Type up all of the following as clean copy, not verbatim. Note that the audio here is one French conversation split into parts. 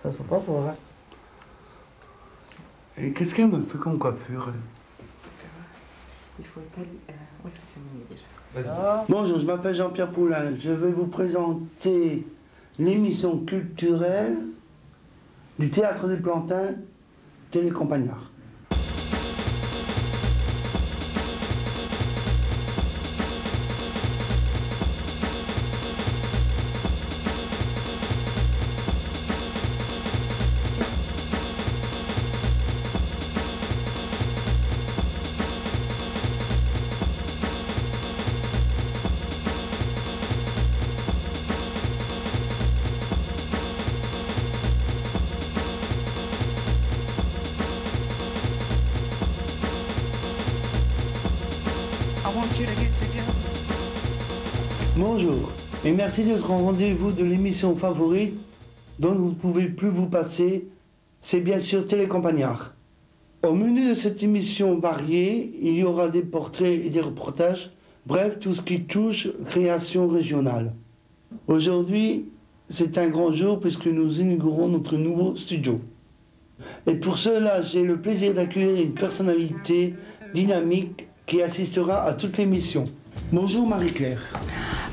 Ça se voit pas fort, hein. Et qu'est-ce qu'elle me fait comme coiffure? Il faut pas... où est-ce que tu as mis déjà? Bonjour, je m'appelle Jean-Pierre Poulain. Je vais vous présenter l'émission culturelle du Théâtre du Plantin, Télécampagnard. Bonjour, et merci d'être au rendez-vous de l'émission favorite dont vous ne pouvez plus vous passer, c'est bien sûr Télécampagnard. Au menu de cette émission variée, il y aura des portraits et des reportages, bref, tout ce qui touche création régionale. Aujourd'hui, c'est un grand jour puisque nous inaugurons notre nouveau studio. Et pour cela, j'ai le plaisir d'accueillir une personnalité dynamique qui assistera à toute l'émission. Bonjour Marie-Claire.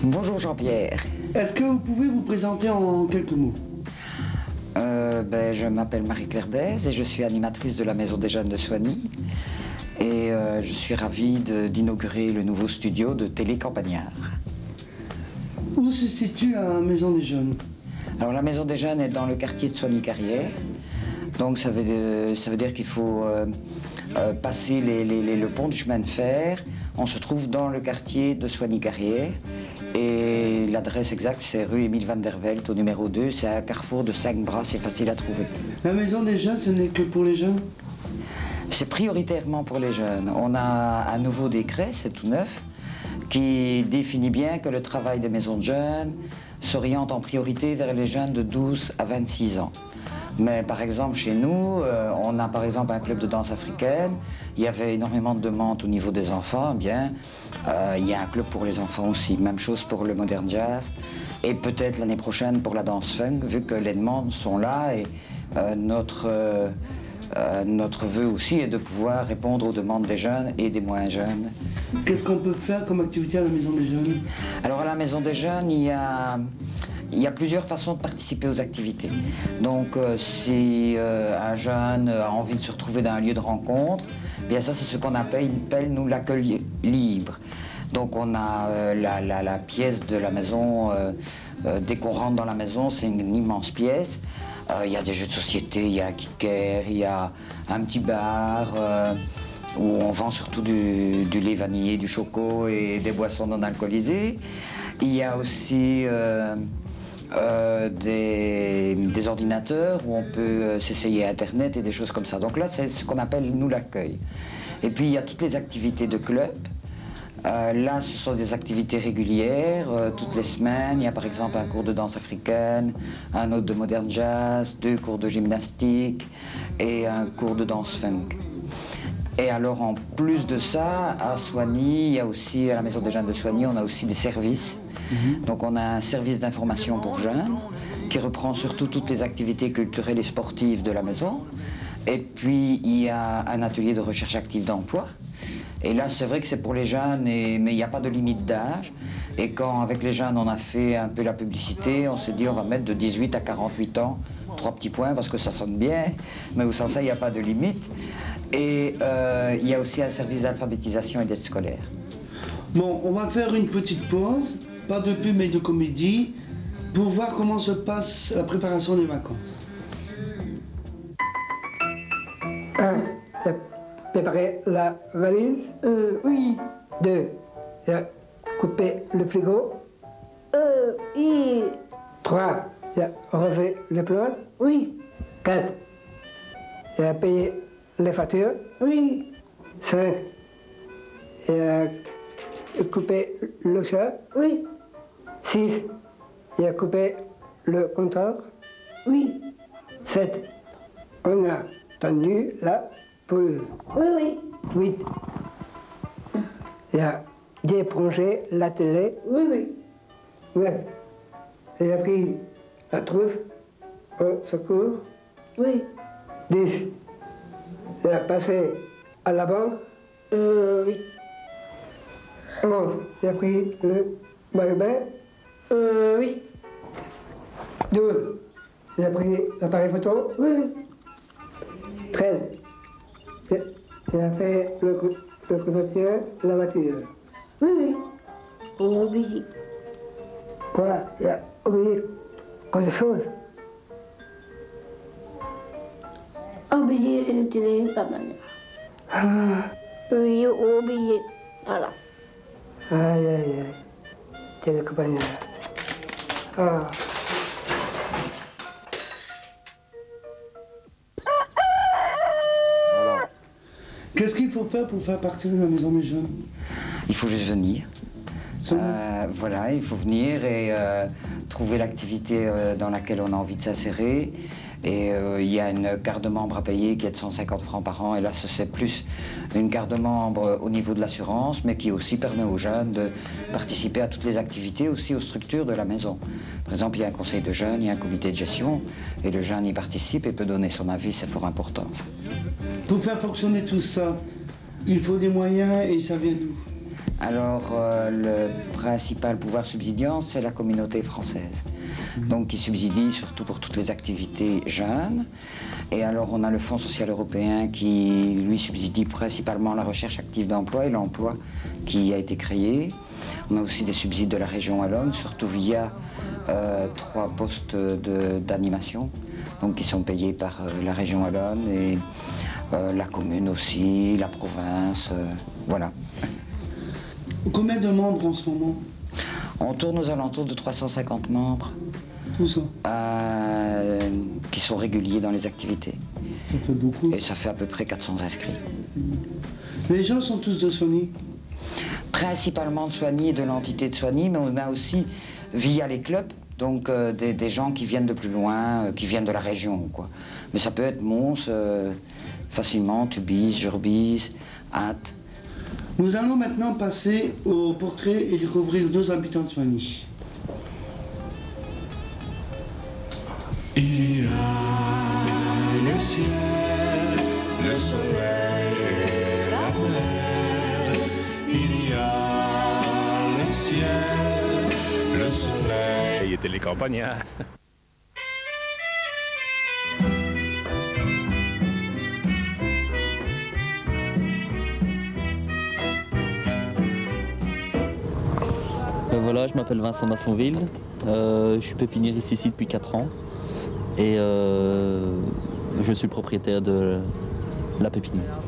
Bonjour Jean-Pierre. Est-ce que vous pouvez vous présenter en quelques mots? Je m'appelle Marie-Claire Bèze et je suis animatrice de la Maison des Jeunes de Soigny. Et je suis ravie d'inaugurer le nouveau studio de Télécampagnard. Où se situe la Maison des Jeunes? Alors la Maison des Jeunes est dans le quartier de Soigny-Carrière. Donc ça veut dire qu'il faut passer le pont du chemin de fer. On se trouve dans le quartier de Soigny-Carrière. Et l'adresse exacte, c'est rue Émile van der Velde, au numéro 2. C'est à Carrefour de 5 bras, c'est facile à trouver. La Maison des Jeunes, ce n'est que pour les jeunes? C'est prioritairement pour les jeunes. On a un nouveau décret, c'est tout neuf, qui définit bien que le travail des maisons de jeunes s'oriente en priorité vers les jeunes de 12 à 26 ans. Mais par exemple, chez nous, on a par exemple un club de danse africaine. Il y avait énormément de demandes au niveau des enfants. Bien, il y a un club pour les enfants aussi. Même chose pour le modern jazz. Et peut-être l'année prochaine pour la danse funk, vu que les demandes sont là. Et notre vœu aussi est de pouvoir répondre aux demandes des jeunes et des moins jeunes. Qu'est-ce qu'on peut faire comme activité à la Maison des Jeunes? Alors à la Maison des Jeunes, il y a plusieurs façons de participer aux activités. Donc si un jeune a envie de se retrouver dans un lieu de rencontre, bien ça c'est ce qu'on appelle nous l'accueil libre. Donc on a la pièce de la maison, dès qu'on rentre dans la maison, c'est une immense pièce. Il y a des jeux de société, il y a un kicker, il y a un petit bar où on vend surtout du lait vanillé, du choco et des boissons non alcoolisées. Il y a aussi des ordinateurs où on peut s'essayer à Internet et des choses comme ça. Donc là, c'est ce qu'on appelle, nous, l'accueil. Et puis, il y a toutes les activités de club. Là, ce sont des activités régulières, toutes les semaines. Il y a par exemple un cours de danse africaine, un autre de modern jazz, 2 cours de gymnastique et un cours de danse funk. Et alors, en plus de ça, à Soigny, il y a aussi, à la Maison des Jeunes de Soigny, on a aussi des services. Donc on a un service d'information pour jeunes qui reprend surtout toutes les activités culturelles et sportives de la maison. Et puis il y a un atelier de recherche active d'emploi. Et là c'est vrai que c'est pour les jeunes, mais il n'y a pas de limite d'âge. Et quand avec les jeunes on a fait un peu la publicité, on s'est dit on va mettre de 18 à 48 ans, 3 petits points parce que ça sonne bien, mais sans ça il n'y a pas de limite. Et il y a aussi un service d'alphabétisation et d'aide scolaire. Bon, on va faire une petite pause. Pas de pub mais de comédie, pour voir comment se passe la préparation des vacances. 1. Préparer la valise. Oui. 2. Couper le frigo. Oui. 3. Raser les plantes. Oui. 4. Payer les factures. Oui. 5. Couper le chat. Oui. 6. Couper le compteur. Oui. 7. On a tendu la pelouse. Oui, oui. 8. D'éponger la télé. Oui, oui. 9. Pris la trousse au secours. Oui. 10. Il a passé à la banque. Oui. 11. Il a pris le maillot bain. Oui. 12. Il a pris l'appareil photo. Oui. 13. Il a fait le couverture, la voiture. Oui, oui. On a oublié. Quoi? Il a oublié quelque chose. Oublié le télé, pas mal. Ah, Oui, oublié. Voilà. aïe, aïe, aïe. Quel compagnon. Ah. Qu'est-ce qu'il faut faire pour faire partie de la maison des jeunes? Il faut juste venir. Voilà, il faut venir et trouver l'activité dans laquelle on a envie de s'insérer. Et il y a une carte de membre à payer qui est de 150 francs par an. Et là, c'est plus une carte de membre au niveau de l'assurance, mais qui aussi permet aux jeunes de participer à toutes les activités, aussi aux structures de la maison. Par exemple, il y a un conseil de jeunes, il y a un comité de gestion, et le jeune y participe et peut donner son avis, c'est fort important. Ça. Pour faire fonctionner tout ça, il faut des moyens et ça vient d'où? Alors, le principal pouvoir subsidiant, c'est la communauté française. Donc, qui subsidie surtout pour toutes les activités jeunes. Et alors, on a le Fonds social européen qui, lui, subsidie principalement la recherche active d'emploi et l'emploi qui a été créé. On a aussi des subsides de la région wallonne, surtout via 3 postes d'animation, donc qui sont payés par la région wallonne et la commune aussi, la province, voilà. Combien de membres en ce moment? On tourne aux alentours de 350 membres. Tout ça? Qui sont réguliers dans les activités. Ça fait beaucoup. Et ça fait à peu près 400 inscrits. Les gens sont tous de Soigny? Principalement de Soigny et de l'entité de Soigny, mais on a aussi, via les clubs, donc des gens qui viennent de plus loin, qui viennent de la région, quoi. Mais ça peut être Mons, facilement, Tubize, Jurbise, Ath. Nous allons maintenant passer au portrait et découvrir 2 habitants de Soigny. Il y a le ciel, le soleil et la mer. Il y a le ciel, le soleil. Il était les campagnards. Voilà, je m'appelle Vincent Massonville, je suis pépiniériste ici depuis 4 ans et je suis le propriétaire de la pépinière.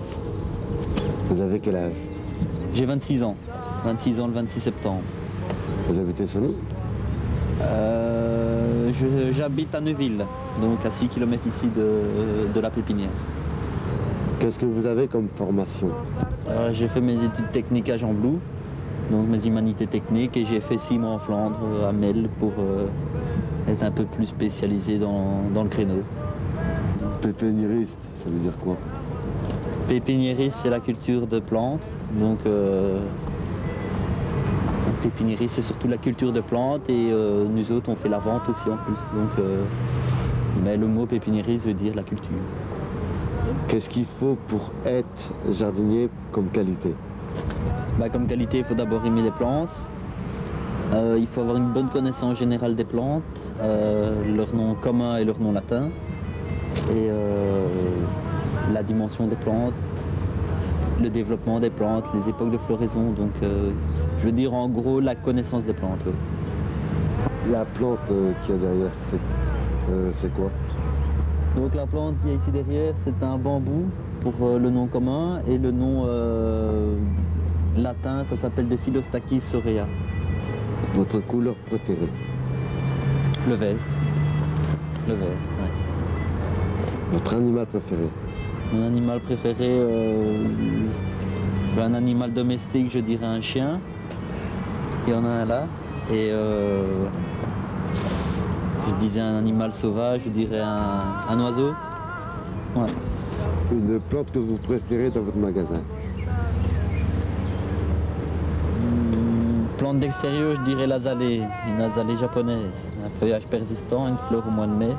Vous avez quel âge? J'ai 26 ans le 26 septembre. Vous habitez Soigny? J'habite à Neuville, donc à 6 km ici de la pépinière. Qu'est-ce que vous avez comme formation? J'ai fait mes études techniques à Jean-Blou, donc mes humanités techniques, et j'ai fait 6 mois en Flandre, à Melle, pour être un peu plus spécialisé dans le créneau. Pépiniériste, ça veut dire quoi? Pépiniériste, c'est la culture de plantes, donc pépiniériste, c'est surtout la culture de plantes, et nous autres, on fait la vente aussi en plus. Donc, mais le mot pépiniériste veut dire la culture. Qu'est-ce qu'il faut pour être jardinier comme qualité? Comme qualité, il faut d'abord aimer les plantes. Il faut avoir une bonne connaissance générale des plantes, leur nom commun et leur nom latin, et la dimension des plantes, le développement des plantes, les époques de floraison. Donc, je veux dire en gros la connaissance des plantes. Oui. La plante qu'il y a derrière, c'est quoi? Donc la plante qui est ici derrière, c'est un bambou pour le nom commun, et le nom latin, ça s'appelle des Philostachys aurea. Votre couleur préférée? Le vert. Le vert, ouais. Votre animal préféré? Mon animal préféré, un animal domestique, je dirais un chien. Il y en a un là. Et je disais un animal sauvage, je dirais un oiseau. Ouais. Une plante que vous préférez dans votre magasin? Plante d'extérieur, je dirais l'azalée, une azalée japonaise. Un feuillage persistant, une fleur au mois de mai.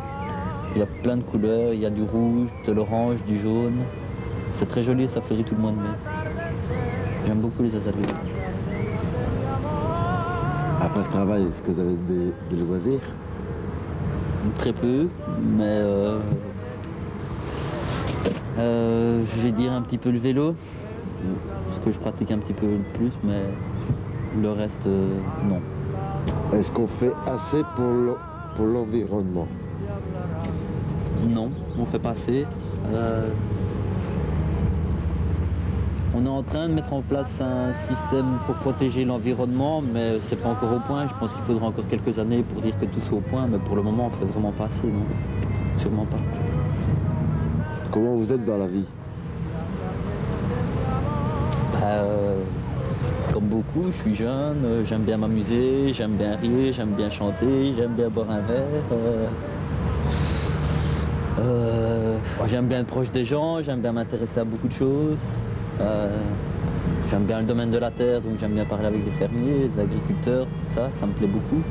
Il y a plein de couleurs, il y a du rouge, de l'orange, du jaune. C'est très joli, ça fleurit tout le mois de mai. J'aime beaucoup les azaleas. Après le travail, est-ce que vous avez des loisirs? Très peu, mais je vais dire un petit peu le vélo, parce que je pratique un petit peu le plus, mais le reste, non. Est-ce qu'on fait assez pour l'environnement? Non, on ne fait pas assez. On est en train de mettre en place un système pour protéger l'environnement, mais c'est pas encore au point. Je pense qu'il faudra encore quelques années pour dire que tout soit au point, mais pour le moment, on fait vraiment pas assez, non? Sûrement pas. Comment vous êtes dans la vie? Comme beaucoup, je suis jeune, j'aime bien m'amuser, j'aime bien rire, j'aime bien chanter, j'aime bien boire un verre. J'aime bien être proche des gens, j'aime bien m'intéresser à beaucoup de choses. J'aime bien le domaine de la terre, donc j'aime bien parler avec les fermiers, les agriculteurs, ça me plaît beaucoup.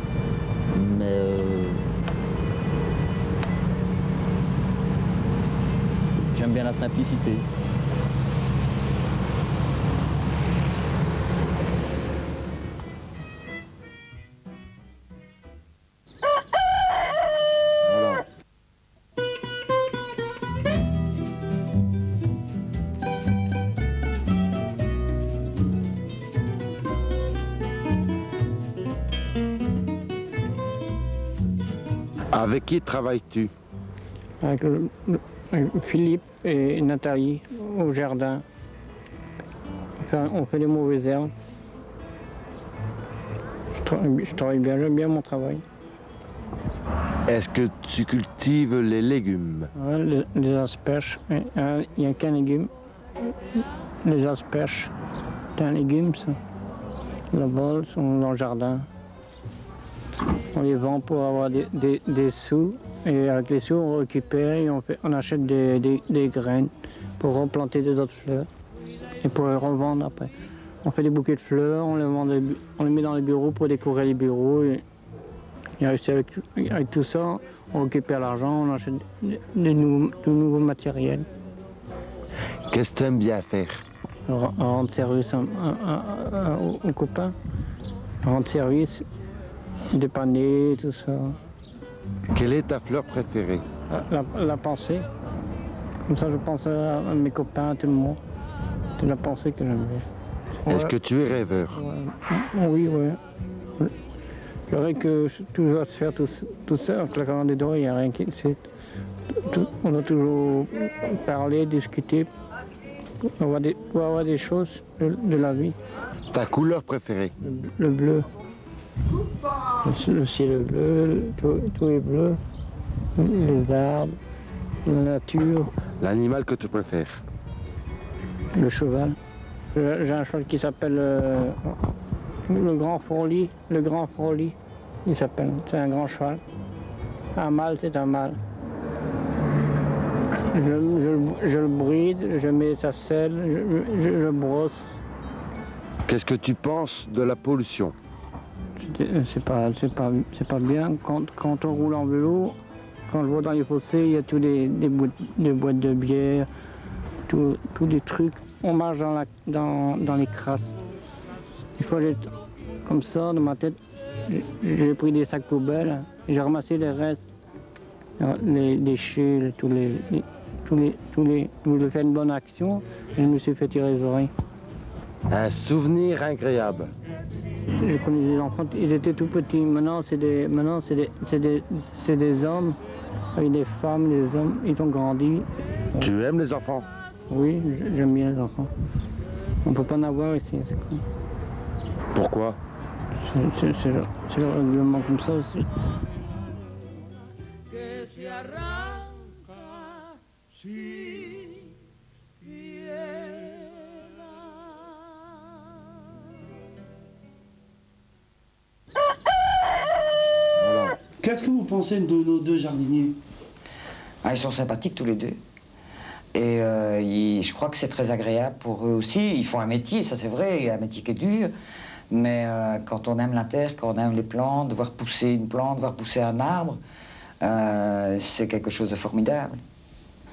Mais j'aime bien la simplicité. Voilà. Avec qui travailles-tu? Avec Philippe et Nathalie au jardin. On fait des mauvaises herbes. Je travaille bien, j'aime bien mon travail. Est-ce que tu cultives les légumes? Ouais, les asperges, il n'y a qu'un légume. Les asperges, c'est un légume ça. Là-bas, ils sont dans le jardin. On les vend pour avoir des sous. Et avec les sous, on récupère et on achète des graines pour replanter des autres fleurs. Et pour les revendre après. On fait des bouquets de fleurs, on les met dans les bureaux pour décorer les bureaux. Et avec tout ça, on récupère l'argent, on achète de nouveaux matériels. Qu'est-ce que tu aimes bien faire? Rendre service aux copains. Rendre service, dépanner, tout ça. Quelle est ta fleur préférée? La pensée. Comme ça, je pense à mes copains, à tout le monde. C'est la pensée que j'aime bien. Est-ce que tu es rêveur? Ouais. Oui, oui. C'est vrai que tout doit se faire tout seul, en claquant des doigts, il n'y a rien qui... On doit toujours parler, discuter, pour avoir des choses de la vie. Ta couleur préférée? Le bleu. Le ciel est bleu, tout est bleu. Les arbres, la nature. L'animal que tu préfères? Le cheval. J'ai un cheval qui s'appelle le Grand Froli. Le Grand Froli, il s'appelle. C'est un grand cheval. Un mâle, c'est un mâle. Je le bride, je mets sa selle, je le brosse. Qu'est-ce que tu penses de la pollution? C'est pas bien. Quand on roule en vélo, quand je vois dans les fossés, il y a tous des boîtes de bière, tous des trucs. On marche dans les crasses. Il faut aller comme ça, dans ma tête. J'ai pris des sacs poubelles, j'ai ramassé les restes, les déchets, je voulais faire une bonne action, et je me suis fait tirer les oreilles. Un souvenir agréable. Je connais des enfants, ils étaient tout petits. Maintenant, c'est des hommes, avec des femmes, des hommes, ils ont grandi. Tu aimes les enfants? Oui, j'aime bien les enfants. On ne peut pas en avoir ici, c'est cool. Pourquoi? C'est le règlement comme ça aussi. Qu'est-ce que vous pensez de nos deux jardiniers? Ils sont sympathiques tous les deux. Et je crois que c'est très agréable pour eux aussi. Ils font un métier, ça c'est vrai, un métier qui est dur. Mais quand on aime la terre, quand on aime les plantes, voir pousser une plante, voir pousser un arbre, C'est quelque chose de formidable.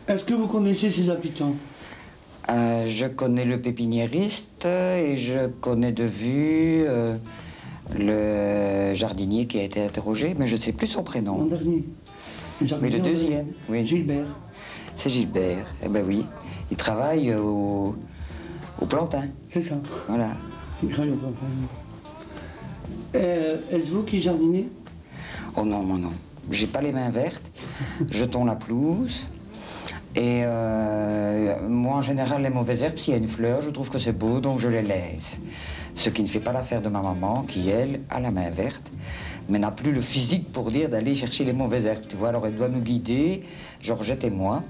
Est-ce que vous connaissez ses habitants? Je connais le pépiniériste et je connais de vue le jardinier qui a été interrogé, mais je ne sais plus son prénom. En dernier. Oui, le deuxième. Oui. Gilbert. C'est Gilbert. Eh ben oui. Il travaille au plantain. C'est ça. Voilà. Est-ce vous qui jardinez? Oh non, moi non. J'ai pas les mains vertes. Je tonds la pelouse. Et moi, en général, les mauvaises herbes, s'il y a une fleur, je trouve que c'est beau, donc je les laisse. Ce qui ne fait pas l'affaire de ma maman, qui, elle, a la main verte, mais n'a plus le physique pour dire d'aller chercher les mauvaises herbes. Tu vois, alors elle doit nous guider, Georgette et moi,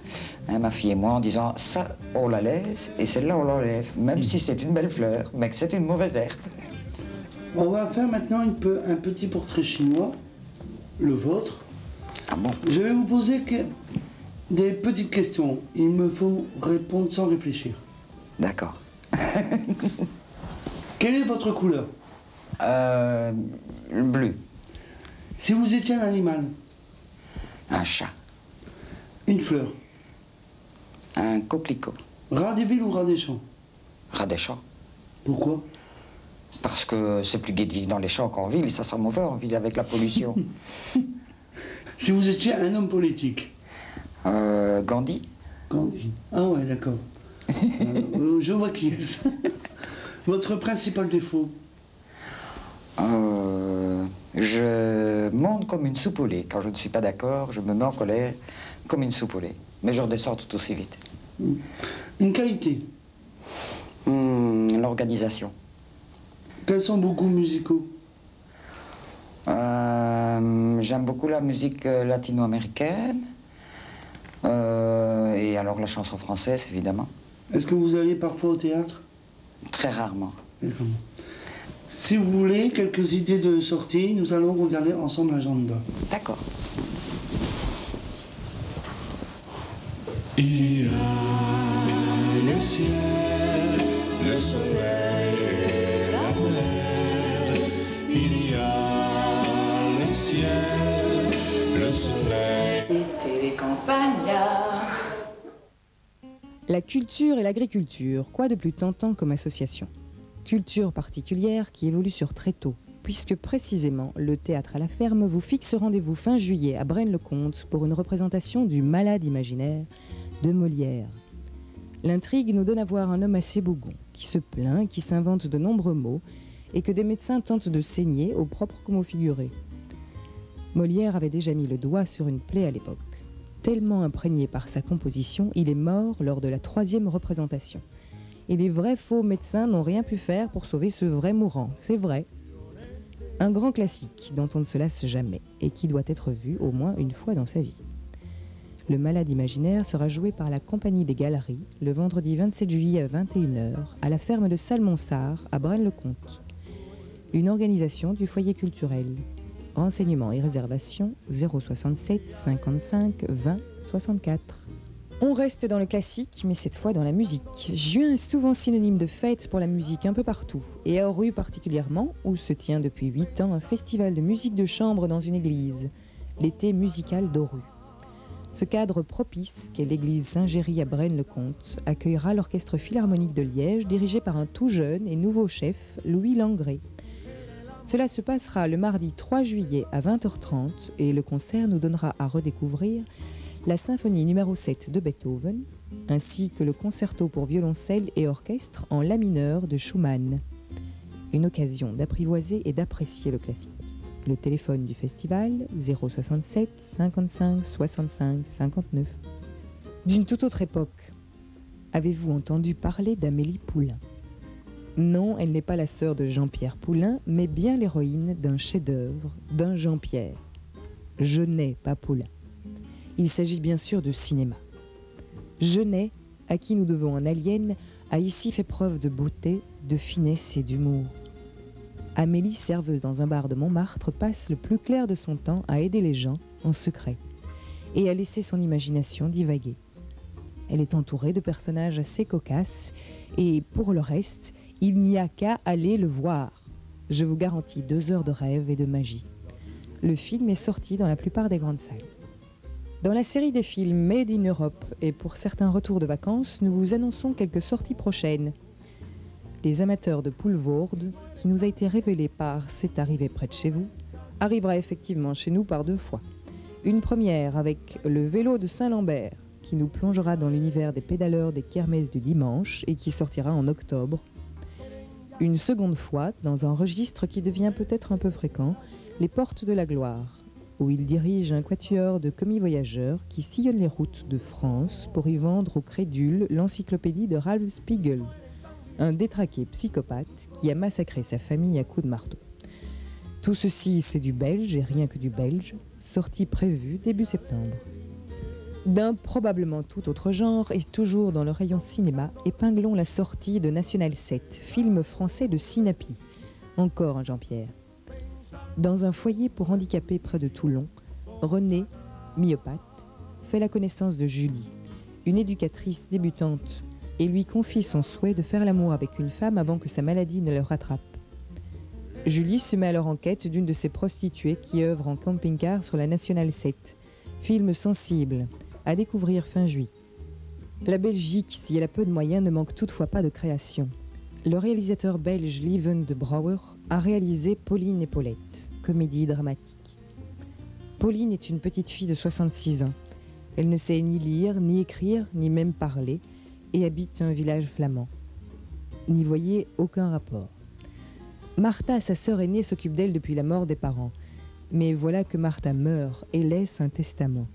hein, ma fille et moi, en disant ça, on la laisse, et celle-là, on l'enlève, même si c'est une belle fleur, mais que c'est une mauvaise herbe. On va faire maintenant un petit portrait chinois, le vôtre. Ah bon? Je vais vous poser des petites questions. Il me faut répondre sans réfléchir. D'accord. Quelle est votre couleur? Bleu. Si vous étiez un animal? Un chat. Une fleur? Un coquelicot. Rat des villes ou rat des champs? Rat des champs. Pourquoi? Parce que c'est plus gai de vivre dans les champs qu'en ville, et ça sent mauvais en ville avec la pollution. Si vous étiez un homme politique? Gandhi. Gandhi. Ah ouais, d'accord. Je vois qui est-ce. Votre principal défaut? Je monte comme une soupe au lait. Quand je ne suis pas d'accord, je me mets en colère comme une soupe au lait. Mais je redescends tout aussi vite. Une qualité? L'organisation. Quels sont vos goûts musicaux? J'aime beaucoup la musique latino-américaine. Et alors la chanson française, évidemment. Est-ce que vous allez parfois au théâtre? Très rarement. Si vous voulez quelques idées de sortie, nous allons regarder ensemble l'agenda. D'accord. Il y a le ciel, le soleil et la mer. Il y a le ciel, le soleil. Été des campagnards. La culture et l'agriculture, quoi de plus tentant comme association? Culture particulière qui évolue sur très tôt, puisque précisément le théâtre à la ferme vous fixe rendez-vous fin juillet à Braine-le-Comte pour une représentation du Malade imaginaire de Molière. L'intrigue nous donne à voir un homme assez bougon, qui se plaint, qui s'invente de nombreux mots, et que des médecins tentent de saigner, au propre comme au figuré. Molière avait déjà mis le doigt sur une plaie à l'époque. Tellement imprégné par sa composition, il est mort lors de la 3e représentation. Et les vrais faux médecins n'ont rien pu faire pour sauver ce vrai mourant, c'est vrai. Un grand classique dont on ne se lasse jamais et qui doit être vu au moins une fois dans sa vie. Le Malade imaginaire sera joué par la Compagnie des Galeries le vendredi 27 juillet à 21h à la ferme de Salmonsard à Braine-le-Comte. Une organisation du foyer culturel. Renseignements et réservations 067 55 20 64. On reste dans le classique, mais cette fois dans la musique. Juin est souvent synonyme de fête pour la musique un peu partout, et à Oru particulièrement, où se tient depuis 8 ans un festival de musique de chambre dans une église, l'été musical d'Oru. Ce cadre propice, qu'est l'église Saint-Géry à Braine-le-Comte, accueillera l'orchestre philharmonique de Liège, dirigé par un tout jeune et nouveau chef, Louis Langré. Cela se passera le mardi 3 juillet à 20h30, et le concert nous donnera à redécouvrir la symphonie numéro 7 de Beethoven, ainsi que le concerto pour violoncelle et orchestre en la mineur de Schumann. Une occasion d'apprivoiser et d'apprécier le classique. Le téléphone du festival 067 55 65 59. D'une toute autre époque, avez-vous entendu parler d'Amélie Poulain? Non, elle n'est pas la sœur de Jean-Pierre Poulain, mais bien l'héroïne d'un chef-d'œuvre d'un Jean-Pierre. Genet, pas Poulain. Il s'agit bien sûr de cinéma. Genet, à qui nous devons un Alien, a ici fait preuve de beauté, de finesse et d'humour. Amélie, serveuse dans un bar de Montmartre, passe le plus clair de son temps à aider les gens en secret et à laisser son imagination divaguer. Elle est entourée de personnages assez cocasses et pour le reste, il n'y a qu'à aller le voir. Je vous garantis 2 heures de rêve et de magie. Le film est sorti dans la plupart des grandes salles. Dans la série des films Made in Europe et pour certains retours de vacances, nous vous annonçons quelques sorties prochaines. Les amateurs de Poulvoorde, qui nous a été révélé par C'est arrivé près de chez vous, arrivera effectivement chez nous par 2 fois. Une première avec le vélo de Saint-Lambert, qui nous plongera dans l'univers des pédaleurs des kermesses du dimanche et qui sortira en octobre. Une seconde fois, dans un registre qui devient peut-être un peu fréquent, Les Portes de la Gloire, où il dirige un quatuor de commis voyageurs qui sillonnent les routes de France pour y vendre aux crédules l'encyclopédie de Ralph Spiegel, un détraqué psychopathe qui a massacré sa famille à coups de marteau. Tout ceci, c'est du belge et rien que du belge, sortie prévue début septembre. D'un probablement tout autre genre et toujours dans le rayon cinéma, épinglons la sortie de National 7, film français de Sinapi. Encore un Jean-Pierre. Dans un foyer pour handicapés près de Toulon, René, myopathe, fait la connaissance de Julie, une éducatrice débutante, et lui confie son souhait de faire l'amour avec une femme avant que sa maladie ne le rattrape. Julie se met alors en quête d'une de ces prostituées qui œuvrent en camping-car sur la National 7. Film sensible, à découvrir fin juillet. La Belgique, si elle a peu de moyens, ne manque toutefois pas de création. Le réalisateur belge Lieven de Brouwer a réalisé Pauline et Paulette, comédie dramatique. Pauline est une petite fille de 66 ans. Elle ne sait ni lire, ni écrire, ni même parler, et habite un village flamand. N'y voyez aucun rapport. Martha, sa sœur aînée, s'occupe d'elle depuis la mort des parents. Mais voilà que Martha meurt et laisse un testament.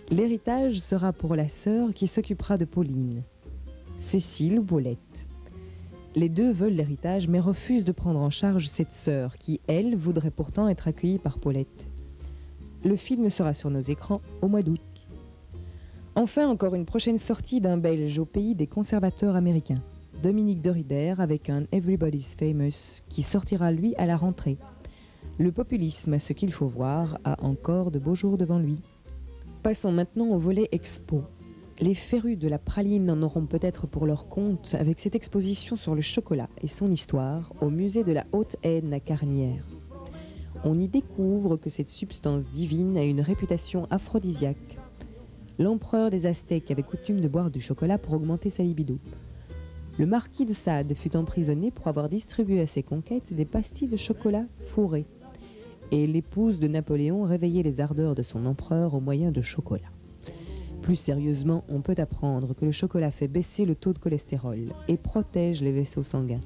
L'héritage sera pour la sœur qui s'occupera de Pauline. Cécile ou Paulette. Les deux veulent l'héritage mais refusent de prendre en charge cette sœur qui, elle, voudrait pourtant être accueillie par Paulette. Le film sera sur nos écrans au mois d'août. Enfin, encore une prochaine sortie d'un Belge au pays des conservateurs américains. Dominique Derider avec un Everybody's Famous qui sortira lui à la rentrée. Le populisme, ce qu'il faut voir, a encore de beaux jours devant lui. Passons maintenant au volet expo. Les férus de la praline en auront peut-être pour leur compte avec cette exposition sur le chocolat et son histoire au musée de la Haute-Aisne à Carnières. On y découvre que cette substance divine a une réputation aphrodisiaque. L'empereur des Aztèques avait coutume de boire du chocolat pour augmenter sa libido. Le marquis de Sade fut emprisonné pour avoir distribué à ses conquêtes des pastilles de chocolat fourrées. Et l'épouse de Napoléon réveillait les ardeurs de son empereur au moyen de chocolat. Plus sérieusement, on peut apprendre que le chocolat fait baisser le taux de cholestérol et protège les vaisseaux sanguins.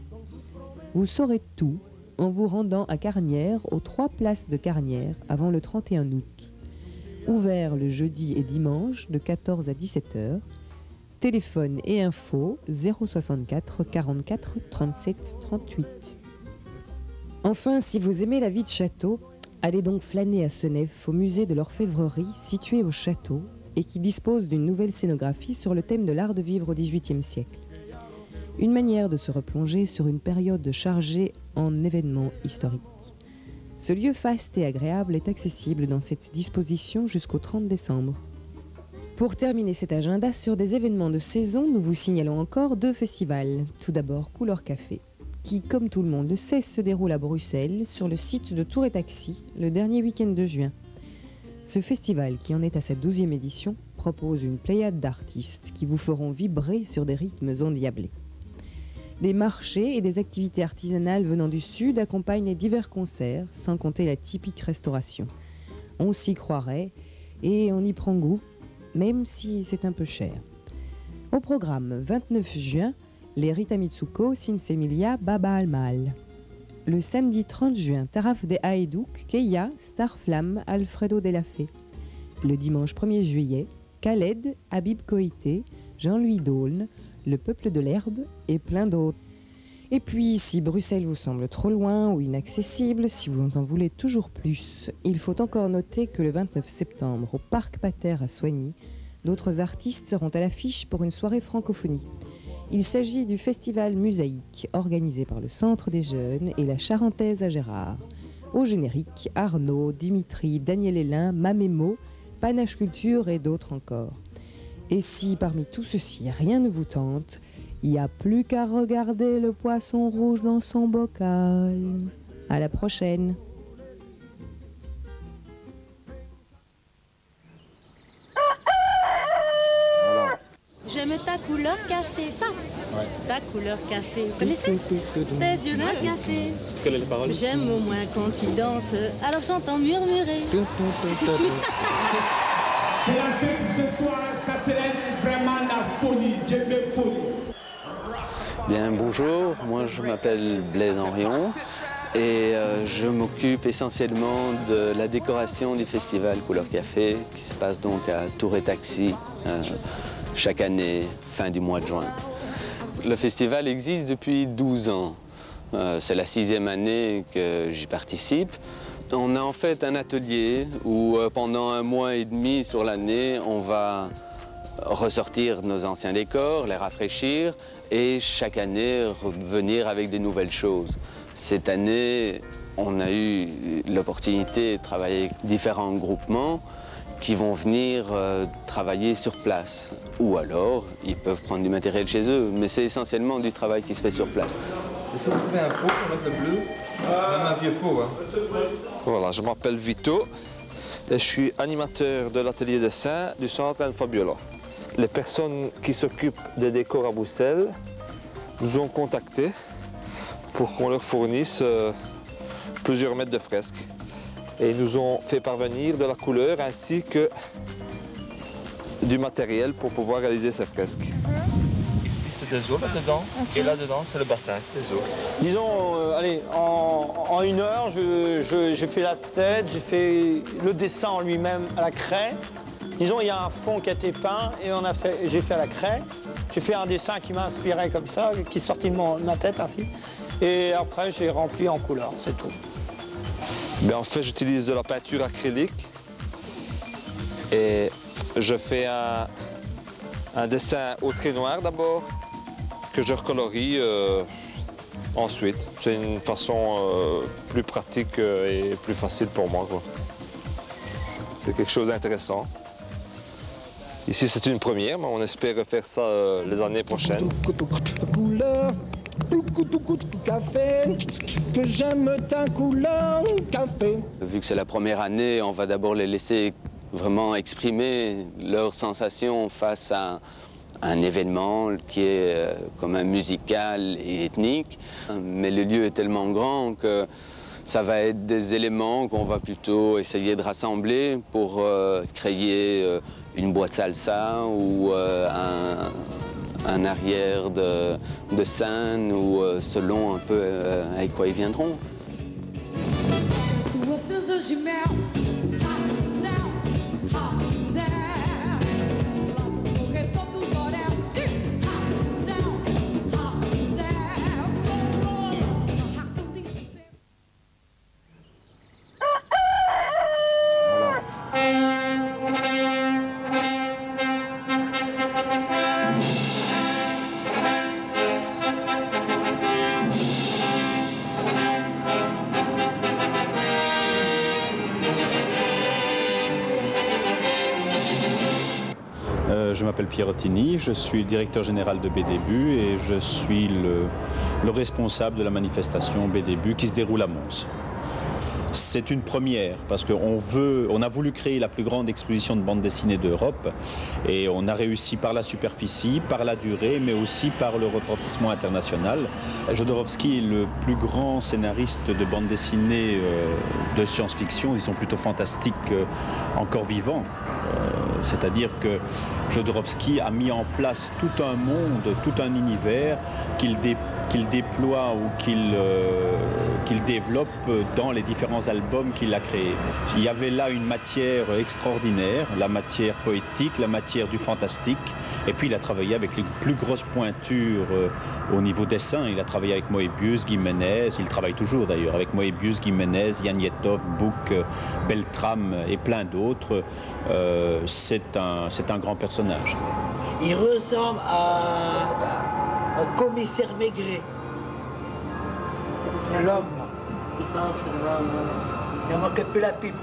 Vous saurez tout en vous rendant à Carnières, aux 3 places de Carnières, avant le 31 août. Ouvert le jeudi et dimanche de 14 à 17 h. Téléphone et info 064 44 37 38. Enfin, si vous aimez la vie de château, allez donc flâner à Senef au musée de l'orfèvrerie situé au château et qui dispose d'une nouvelle scénographie sur le thème de l'art de vivre au XVIIIe siècle. Une manière de se replonger sur une période chargée en événements historiques. Ce lieu faste et agréable est accessible dans cette disposition jusqu'au 30 décembre. Pour terminer cet agenda sur des événements de saison, nous vous signalons encore 2 festivals. Tout d'abord Couleur Café, qui, comme tout le monde le sait, se déroule à Bruxelles, sur le site de Tour et Taxi, le dernier week-end de juin. Ce festival, qui en est à sa 12e édition, propose une pléiade d'artistes qui vous feront vibrer sur des rythmes endiablés. Des marchés et des activités artisanales venant du Sud accompagnent les divers concerts, sans compter la typique restauration. On s'y croirait et on y prend goût, même si c'est un peu cher. Au programme, 29 juin, les Rita Mitsuko, Sinsemilia, Baba Almal. Le samedi 30 juin, Taraf de Haedouk, Keia, Starflamme, Alfredo Delafé. Le dimanche 1er juillet, Khaled, Habib Koité, Jean-Louis Daulne, Le Peuple de l'Herbe et plein d'autres. Et puis, si Bruxelles vous semble trop loin ou inaccessible, si vous en voulez toujours plus, il faut encore noter que le 29 septembre, au Parc Pater à Soigny, d'autres artistes seront à l'affiche pour une soirée francophonie. Il s'agit du festival Musaïque, organisé par le Centre des Jeunes et la Charentaise à Gérard. Au générique, Arnaud, Dimitri, Daniel Hélin, Mamémo, Panache Culture et d'autres encore. Et si parmi tout ceci rien ne vous tente, il n'y a plus qu'à regarder le poisson rouge dans son bocal. À la prochaine. j'aime ta couleur café. Ça, ta couleur café. Vous connaissez? Tes yeux de café. Tu connais les paroles? J'aime au moins quand tu danses, alors j'entends murmurer. Je sais plus. C'est la fête ce soir, ça c'est vraiment la folie, j'aime la folie. Bien, bonjour, moi je m'appelle Blaise Henrion et je m'occupe essentiellement de la décoration du festival Couleur Café qui se passe donc à Tour et Taxi chaque année, fin du mois de juin. Le festival existe depuis 12 ans. C'est la 6e année que j'y participe. On a en fait un atelier où pendant 1 mois et demi sur l'année, on va ressortir nos anciens décors, les rafraîchir et chaque année revenir avec des nouvelles choses. Cette année, on a eu l'opportunité de travailler avec différents groupements qui vont venir travailler sur place. Ou alors, ils peuvent prendre du matériel chez eux, mais c'est essentiellement du travail qui se fait sur place. J'essaie de trouver un pot pour mettre le bleu, même un vieux pot. Hein. Voilà, je m'appelle Vito et je suis animateur de l'atelier dessin du centre Anne Fabiola. Les personnes qui s'occupent des décors à Bruxelles nous ont contactés pour qu'on leur fournisse plusieurs mètres de fresques. Et ils nous ont fait parvenir de la couleur ainsi que du matériel pour pouvoir réaliser ces fresques. Ici c'est des eaux là-dedans et là-dedans c'est le bassin, c'est des eaux. Disons, allez, en 1 heure, j'ai fait la tête, j'ai fait le dessin en lui-même à la craie. Disons, il y a un fond qui a été peint et j'ai fait à la craie. J'ai fait un dessin qui m'a inspiré comme ça, qui est sorti de ma tête ainsi. Et après, j'ai rempli en couleur, c'est tout. En fait, j'utilise de la peinture acrylique et je fais un dessin au trait noir d'abord, que je recolorie ensuite. C'est une façon plus pratique et plus facile pour moi. C'est quelque chose d'intéressant. Ici, c'est une première, mais on espère refaire ça les années prochaines. Couleur, café, que j'aime ta couleur, café. Vu que c'est la première année, on va d'abord les laisser vraiment exprimer leurs sensations face à un événement qui est quand même musical et ethnique. Mais le lieu est tellement grand que ça va être des éléments qu'on va plutôt essayer de rassembler pour créer une boîte salsa ou un arrière de scène ou selon un peu avec quoi ils viendront. Je m'appelle Pierre Ottini, je suis directeur général de BDBU et je suis le responsable de la manifestation BDBU qui se déroule à Mons. C'est une première parce qu'on a voulu créer la plus grande exposition de bande dessinée d'Europe et on a réussi par la superficie, par la durée, mais aussi par le retentissement international. Jodorowsky est le plus grand scénariste de bande dessinée de science-fiction, ils sont plutôt fantastiques encore vivants. C'est-à-dire que Jodorowsky a mis en place tout un monde, tout un univers qu'il déploie ou qu'il développe dans les différents albums qu'il a créés. Il y avait là une matière extraordinaire, la matière poétique, la matière du fantastique, et puis il a travaillé avec les plus grosses pointures au niveau dessin. Il a travaillé avec Moebius, Giménez, il travaille toujours d'ailleurs avec Moebius, Giménez, Janietov, Book, Beltram et plein d'autres. C'est un grand personnage. Il ressemble à un commissaire Maigret. L'homme. Il manque un peu la pipe.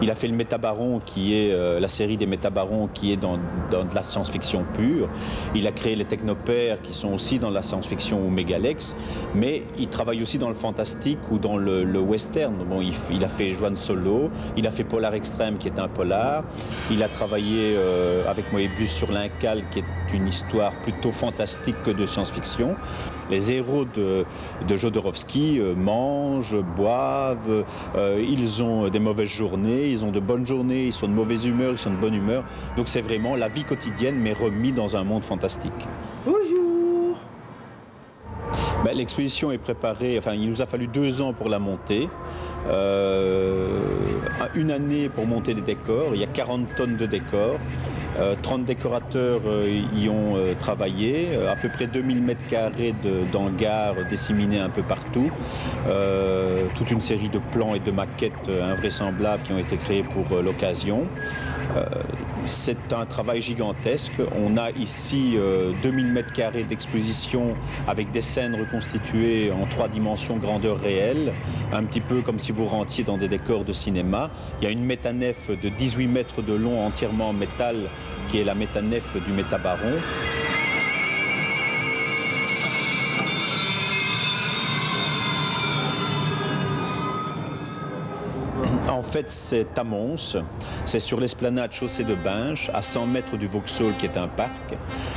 Il a fait le Métabaron, qui est la série des Métabarons, qui est dans de la science-fiction pure. Il a créé les Technopères, qui sont aussi dans la science-fiction ou Mégalex. Mais il travaille aussi dans le fantastique ou dans le western. Bon, il a fait Joan Solo, il a fait Polar Extrême, qui est un polar. Il a travaillé avec Moebius sur l'Incal, qui est une histoire plutôt fantastique que de science-fiction. Les héros de Jodorowsky mangent, boivent, ils ont des mauvaises journées, ils ont de bonnes journées, ils sont de mauvaise humeur, ils sont de bonne humeur. Donc c'est vraiment la vie quotidienne, mais remis dans un monde fantastique. Bonjour. Ben, l'exposition est préparée, enfin il nous a fallu 2 ans pour la monter. 1 année pour monter les décors, il y a 40 tonnes de décors. 30 décorateurs y ont travaillé, à peu près 2000 m² d'hangars disséminés un peu partout, toute une série de plans et de maquettes invraisemblables qui ont été créés pour l'occasion. C'est un travail gigantesque. On a ici 2000 m² d'exposition avec des scènes reconstituées en 3 dimensions grandeur réelle, un petit peu comme si vous rentiez dans des décors de cinéma. Il y a une métanef de 18 mètres de long entièrement en métal qui est la métanef du Métabaron. En fait, c'est à Mons, c'est sur l'esplanade chaussée de Binche, à 100 mètres du Vauxhall qui est un parc.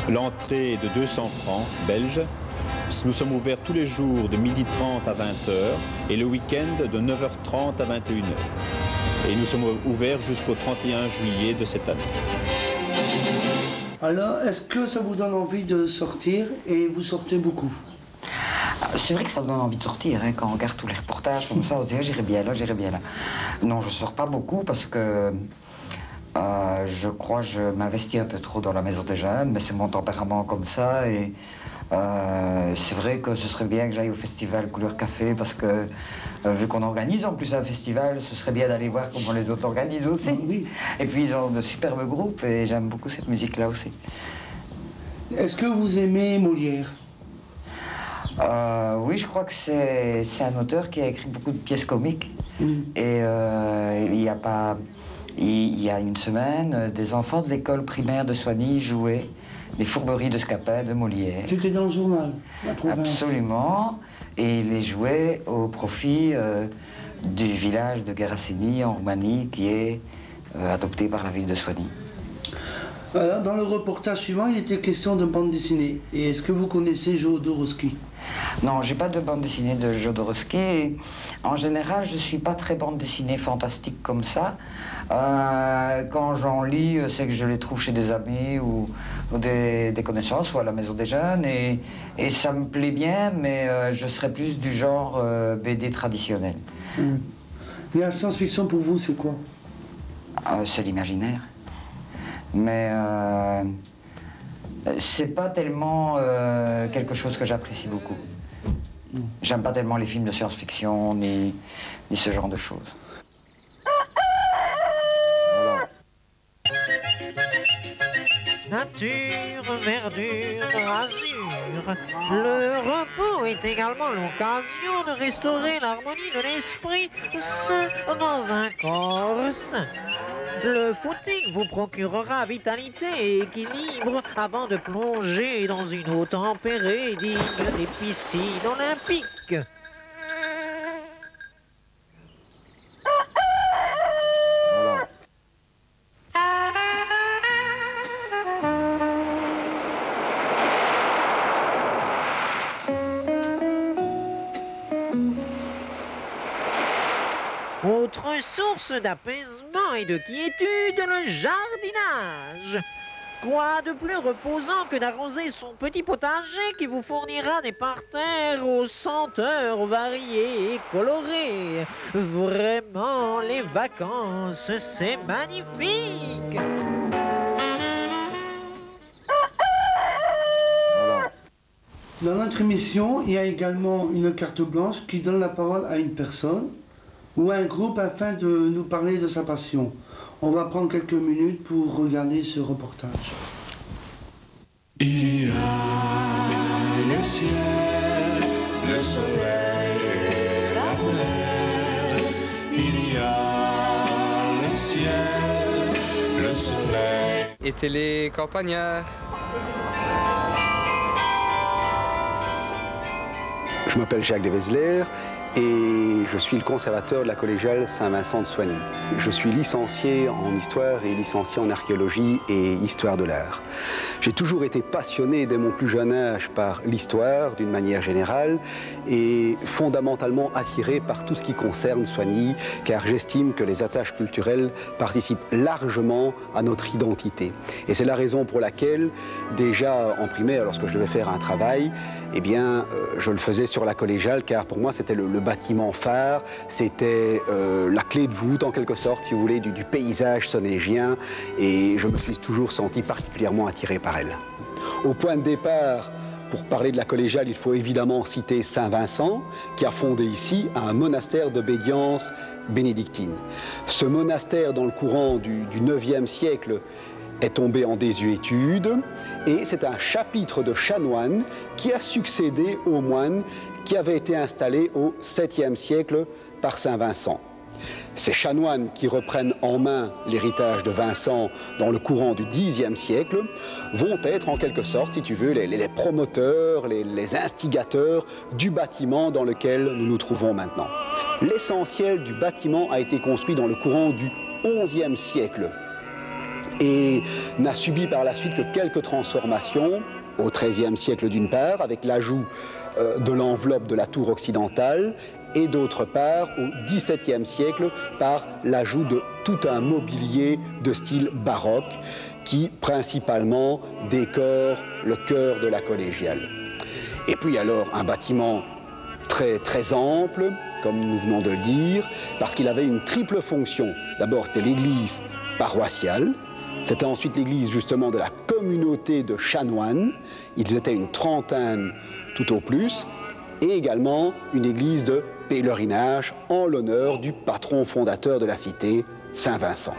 L'entrée est de 200 francs belges. Nous sommes ouverts tous les jours de 12h30 à 20h et le week-end de 9h30 à 21h. Et nous sommes ouverts jusqu'au 31 juillet de cette année. Alors, est-ce que ça vous donne envie de sortir et vous sortez beaucoup? C'est vrai que ça donne envie de sortir, hein, quand on regarde tous les reportages comme ça, on se dit ah, j'irai bien là, j'irai bien là. Non, je sors pas beaucoup parce que je crois que je m'investis un peu trop dans la maison des jeunes, mais c'est mon tempérament comme ça et c'est vrai que ce serait bien que j'aille au festival Couleur Café parce que vu qu'on organise en plus un festival, ce serait bien d'aller voir comment les autres organisent aussi. Oui. Et puis ils ont de superbes groupes et j'aime beaucoup cette musique-là aussi. Est-ce que vous aimez Molière? Oui, je crois que c'est un auteur qui a écrit beaucoup de pièces comiques. Et il y a 1 semaine, des enfants de l'école primaire de Soigny jouaient les fourberies de Scapin de Molière. C'était dans le journal, la province. Absolument. Et ils les jouaient au profit du village de Geraséni en Roumanie qui est adopté par la ville de Soigny. Dans le reportage suivant, il était question de bande dessinée. Et est-ce que vous connaissez Jodorowsky? Non, j'ai pas de bande dessinée de Jodorowsky. En général, je suis pas très bande dessinée fantastique comme ça. Quand j'en lis, c'est que je les trouve chez des amis ou des connaissances ou à la maison des jeunes. Et ça me plaît bien, mais je serais plus du genre BD traditionnel. Et la science-fiction pour vous, c'est quoi? C'est l'imaginaire. Mais c'est pas tellement quelque chose que j'apprécie beaucoup. J'aime pas tellement les films de science-fiction ni ce genre de choses. Nature, verdure, azur. Le repos est également l'occasion de restaurer l'harmonie de l'esprit sain dans un corps sain. Le footing vous procurera vitalité et équilibre avant de plonger dans une eau tempérée digne des piscines olympiques. Autre source d'apaisement et de quiétude, le jardinage. Quoi de plus reposant que d'arroser son petit potager qui vous fournira des parterres aux senteurs variées et colorées. Vraiment, les vacances, c'est magnifique. Dans notre émission, il y a également une carte blanche qui donne la parole à une personne ou à un groupe afin de nous parler de sa passion. On va prendre quelques minutes pour regarder ce reportage. Il y a le ciel, le soleil et la mer. Il y a soleil. Et les campagnards. Je m'appelle Jacques de Vézler et je suis le conservateur de la collégiale Saint-Vincent de Soigny. Je suis licencié en histoire et licencié en archéologie et histoire de l'art. J'ai toujours été passionné dès mon plus jeune âge par l'histoire d'une manière générale et fondamentalement attiré par tout ce qui concerne Soigny, car j'estime que les attaches culturelles participent largement à notre identité. Et c'est la raison pour laquelle, déjà en primaire, lorsque je devais faire un travail, eh bien, je le faisais sur la collégiale, car pour moi c'était le bâtiment phare, c'était la clé de voûte en quelque sorte, si vous voulez, du paysage sonégien, et je me suis toujours senti particulièrement attiré par elle. Au point de départ, pour parler de la collégiale, il faut évidemment citer Saint-Vincent, qui a fondé ici un monastère d'obédience bénédictine. Ce monastère, dans le courant du IXe siècle, est tombé en désuétude et c'est un chapitre de chanoines qui a succédé aux moines qui avaient été installés au 7e siècle par Saint-Vincent. Ces chanoines qui reprennent en main l'héritage de Vincent dans le courant du Xe siècle vont être en quelque sorte, si tu veux, les promoteurs, les instigateurs du bâtiment dans lequel nous nous trouvons maintenant. L'essentiel du bâtiment a été construit dans le courant du XIe siècle et n'a subi par la suite que quelques transformations, au XIIIe siècle d'une part, avec l'ajout de l'enveloppe de la tour occidentale, et d'autre part, au XVIIe siècle, par l'ajout de tout un mobilier de style baroque qui, principalement, décore le cœur de la collégiale. Et puis alors, un bâtiment très ample, comme nous venons de le dire, parce qu'il avait une triple fonction. D'abord, c'était l'église paroissiale. C'était ensuite l'église justement de la communauté de chanoines, ils étaient une trentaine tout au plus, et également une église de pèlerinage en l'honneur du patron fondateur de la cité, Saint-Vincent.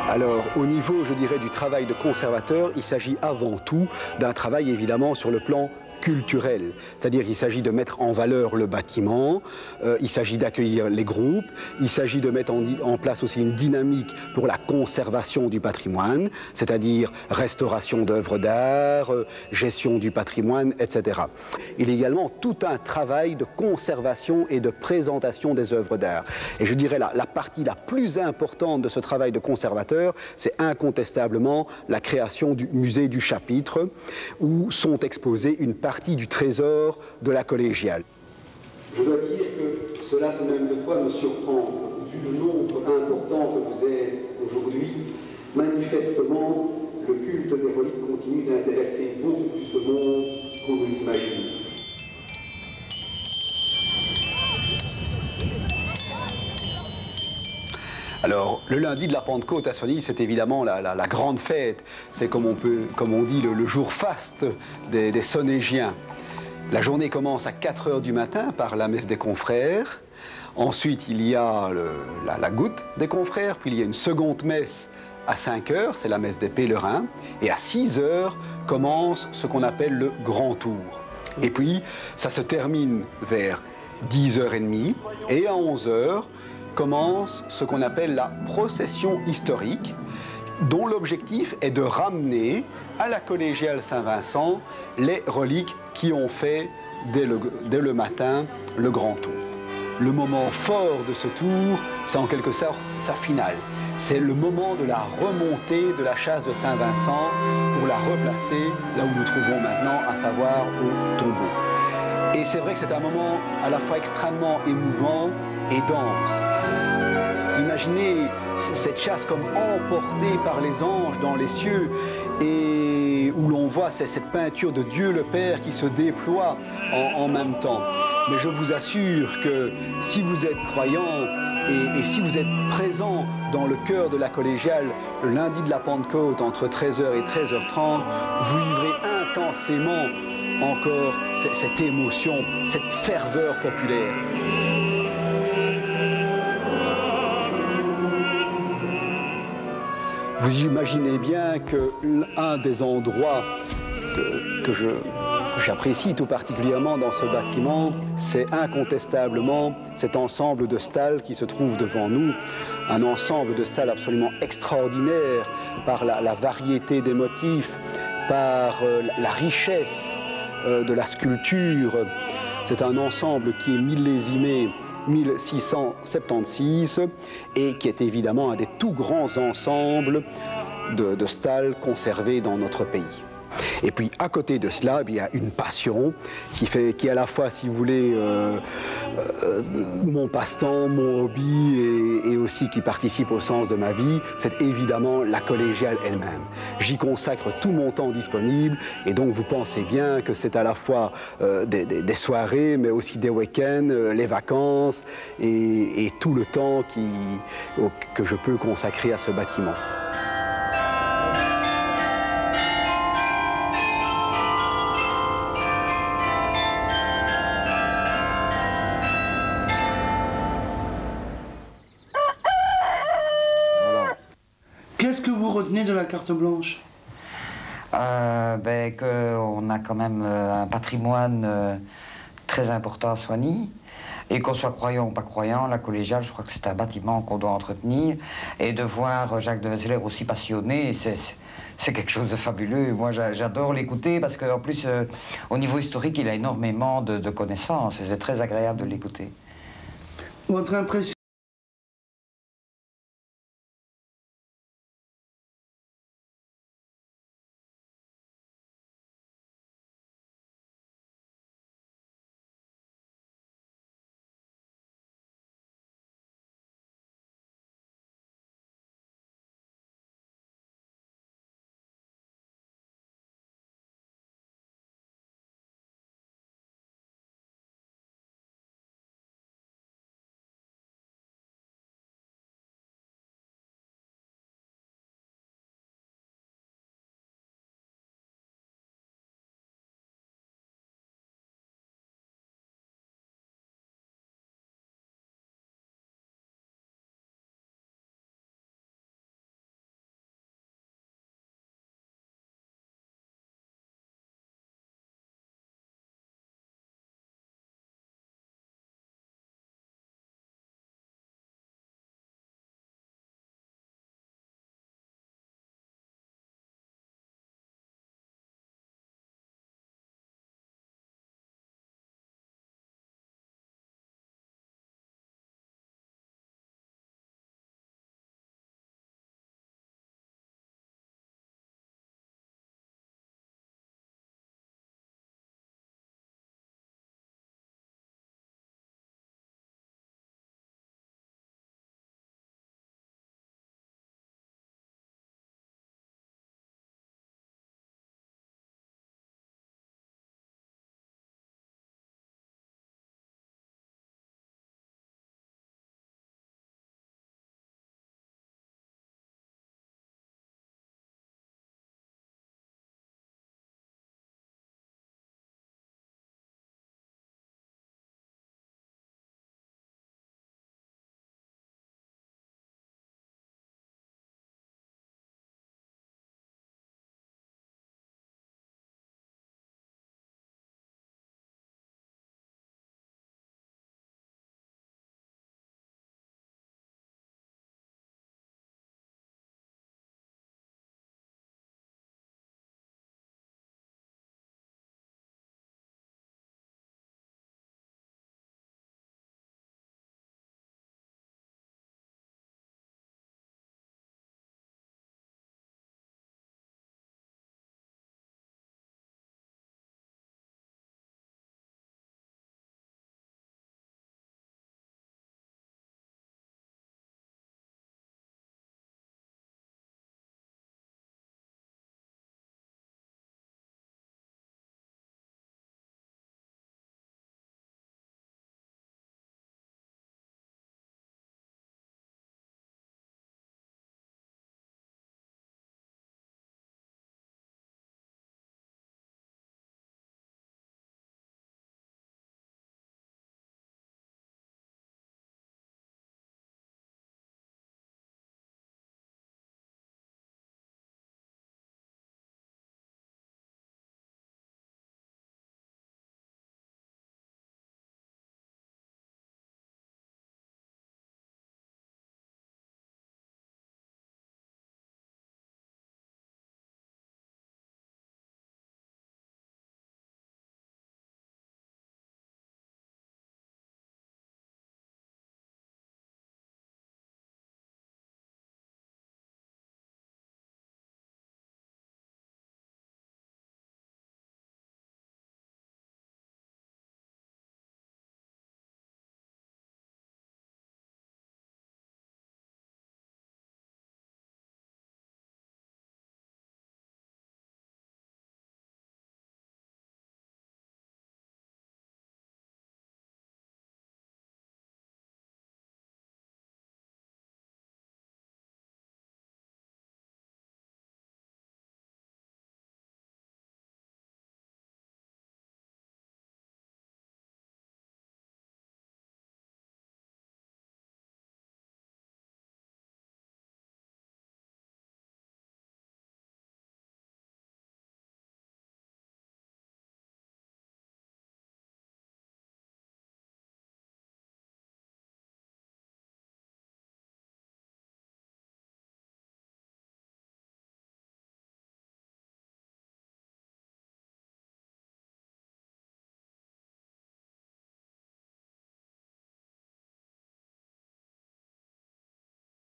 Alors, au niveau, je dirais, du travail de conservateur, il s'agit avant tout d'un travail évidemment sur le plan culturel, c'est-à-dire qu'il s'agit de mettre en valeur le bâtiment, il s'agit d'accueillir les groupes, il s'agit de mettre en place aussi une dynamique pour la conservation du patrimoine, c'est-à-dire restauration d'œuvres d'art, gestion du patrimoine, etc. Il y a également tout un travail de conservation et de présentation des œuvres d'art. Et je dirais la partie la plus importante de ce travail de conservateur, c'est incontestablement la création du musée du chapitre, où sont exposées une partie du trésor de la collégiale. Je dois dire que cela tout de même de quoi me surprend, vu le nombre important que vous êtes aujourd'hui. Manifestement, le culte des reliques continue d'intéresser beaucoup plus de monde qu'on ne l'imagine. Alors, le lundi de la Pentecôte à Soigny, c'est évidemment la grande fête. C'est comme on dit, le jour faste des Sonégiens. La journée commence à 4 h du matin par la messe des confrères. Ensuite, il y a la goutte des confrères, puis il y a une seconde messe à 5 h, c'est la messe des pèlerins. Et à 6 h commence ce qu'on appelle le grand tour. Et puis, ça se termine vers 10 h 30 et à 11 h, commence ce qu'on appelle la procession historique, dont l'objectif est de ramener à la collégiale Saint-Vincent les reliques qui ont fait dès le matin le grand tour. Le moment fort de ce tour, c'est en quelque sorte sa finale. C'est le moment de la remontée de la châsse de Saint-Vincent pour la replacer là où nous trouvons maintenant, à savoir au tombeau. Et c'est vrai que c'est un moment à la fois extrêmement émouvant et dense. Imaginez cette chasse comme emportée par les anges dans les cieux et où l'on voit cette peinture de Dieu le Père qui se déploie en même temps. Mais je vous assure que si vous êtes croyant et si vous êtes présent dans le cœur de la collégiale le lundi de la Pentecôte entre 13 h et 13 h 30, vous vivrez intensément encore cette émotion, cette ferveur populaire. Vous imaginez bien que l'un des endroits que je j'apprécie tout particulièrement dans ce bâtiment, c'est incontestablement cet ensemble de stalles qui se trouve devant nous, un ensemble de stalles absolument extraordinaire par la variété des motifs, par la richesse de la sculpture. C'est un ensemble qui est millésimé 1676 et qui est évidemment un des tout grands ensembles de stalles conservées dans notre pays. Et puis à côté de cela, il y a une passion qui est à la fois, si vous voulez, mon passe-temps, mon hobby et aussi qui participe au sens de ma vie, c'est évidemment la collégiale elle-même. J'y consacre tout mon temps disponible et donc vous pensez bien que c'est à la fois des soirées mais aussi des week-ends, les vacances et tout le temps que je peux consacrer à ce bâtiment. Qu'est-ce que vous retenez de la carte blanche? Qu'on a quand même un patrimoine très important à Soignies. Et qu'on soit croyant ou pas croyant, la collégiale, je crois que c'est un bâtiment qu'on doit entretenir. Et de voir Jacques de Weseler aussi passionné, c'est quelque chose de fabuleux. Moi, j'adore l'écouter parce qu'en plus, au niveau historique, il a énormément de connaissances et c'est très agréable de l'écouter. Votre impression